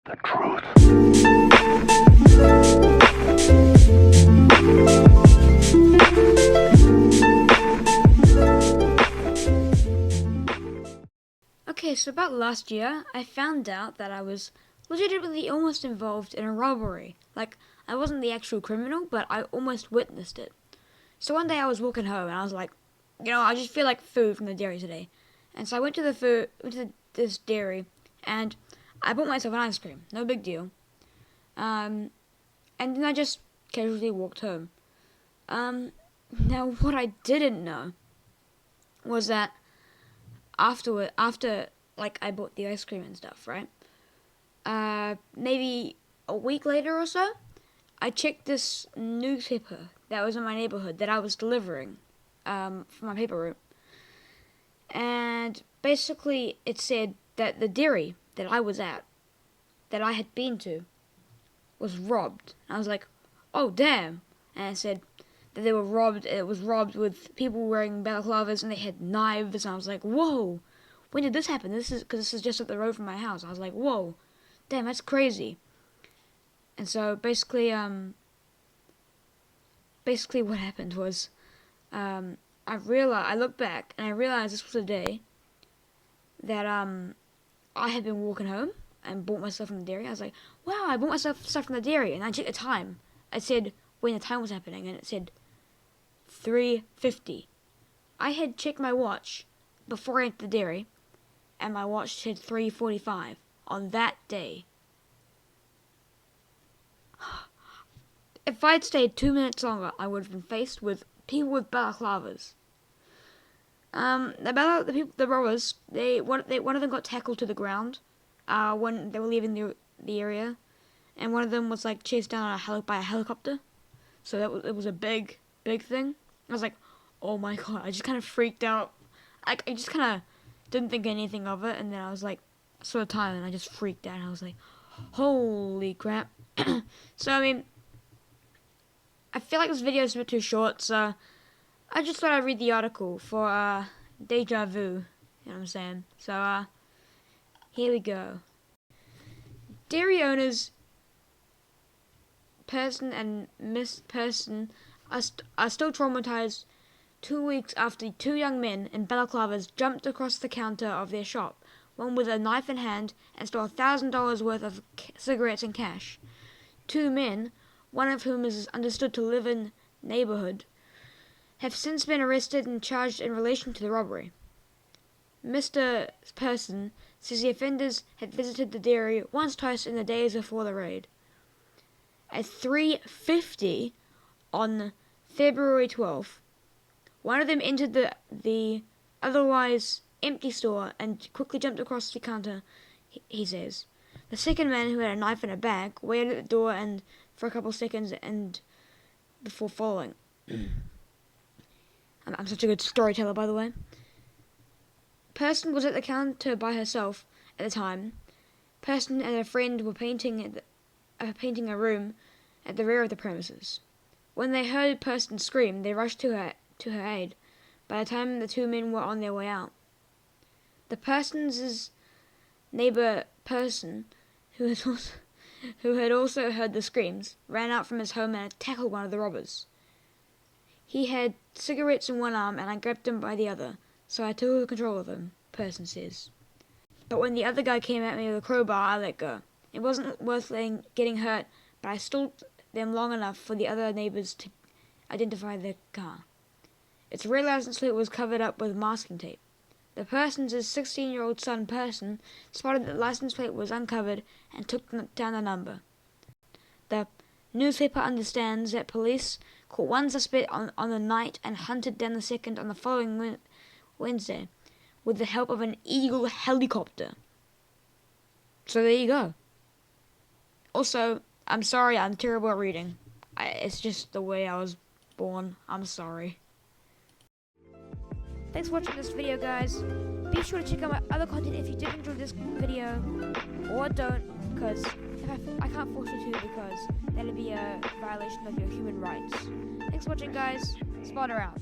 The truth. Okay, so about last year, I found out that I was legitimately almost involved in a robbery. Like, I wasn't the actual criminal, but I almost witnessed it. So one day I was walking home, and I was like, I just feel like food from the dairy today. And so I went to this dairy, and I bought myself an ice cream. No big deal. And then I just casually walked home. Now what I didn't know was that after like I bought the ice cream and stuff, right? Maybe a week later or so, I checked this newspaper that was in my neighborhood that I was delivering for my paper route. And basically it said that the dairy that I was at, that I had been to, was robbed. And I was like, oh damn. And it said that they were robbed. It was robbed with people wearing balaclavas and they had knives. And I was like, whoa, when did this happen? Because this is just up the road from my house. I was like, whoa, damn, that's crazy. And so basically what happened was, I looked back and I realized this was a day that I had been walking home and bought myself from the dairy. I was like, wow, I bought myself stuff from the dairy. And I checked the time. I said when the time was happening, and it said 3:50. I had checked my watch before I entered the dairy, and my watch said 3:45 on that day. If I'd stayed 2 minutes longer, I would have been faced with people with balaclavas. The robbers, one of them got tackled to the ground when they were leaving the area, and one of them was like chased down by a helicopter. So it was a big thing. I was like, oh my god! I just kind of freaked out. I just kind of didn't think anything of it, and then I was like, saw the time, and I just freaked out. And I was like, holy crap! So I mean, I feel like this video is a bit too short, so I just thought I'd read the article for deja vu. You know what I'm saying? So here we go. Dairy owners Person and Miss Person are still traumatized 2 weeks after two young men in balaclavas jumped across the counter of their shop, one with a knife in hand, and stole $1,000 worth of cigarettes and cash. Two men, one of whom is understood to live in the neighborhood, have since been arrested and charged in relation to the robbery. Mr. Person says the offenders had visited the dairy once or twice in the days before the raid. At 3:50 on February 12th, one of them entered the otherwise empty store and quickly jumped across the counter, he says. The second man, who had a knife in a bag, waited at the door and for a couple seconds and before following. I'm such a good storyteller, by the way. Person was at the counter by herself at the time. Person and a friend were painting a room at the rear of the premises. When they heard Person scream, they rushed to her aid. By the time the two men were on their way out, the Person's neighbor Person, who had also heard the screams, ran out from his home and tackled one of the robbers. He had cigarettes in one arm and I grabbed him by the other, so I took control of him, Person says. But when the other guy came at me with a crowbar, I let go. It wasn't worth getting hurt, but I stalled them long enough for the other neighbors to identify the car. Its red license plate was covered up with masking tape. The Person's 16-year-old son, Person, spotted that the license plate was uncovered and took down the number. The newspaper understands that police caught one suspect on the night and hunted down the second on the following Wednesday with the help of an Eagle helicopter. So there you go. Also, I'm sorry, I'm terrible at reading. It's just the way I was born. I'm sorry. Thanks for watching this video, guys. Be sure to check out my other content if you did enjoy this video, or don't, because I can't force you to, because that'd be a violation of your human rights. Thanks for watching, guys. Spotter out.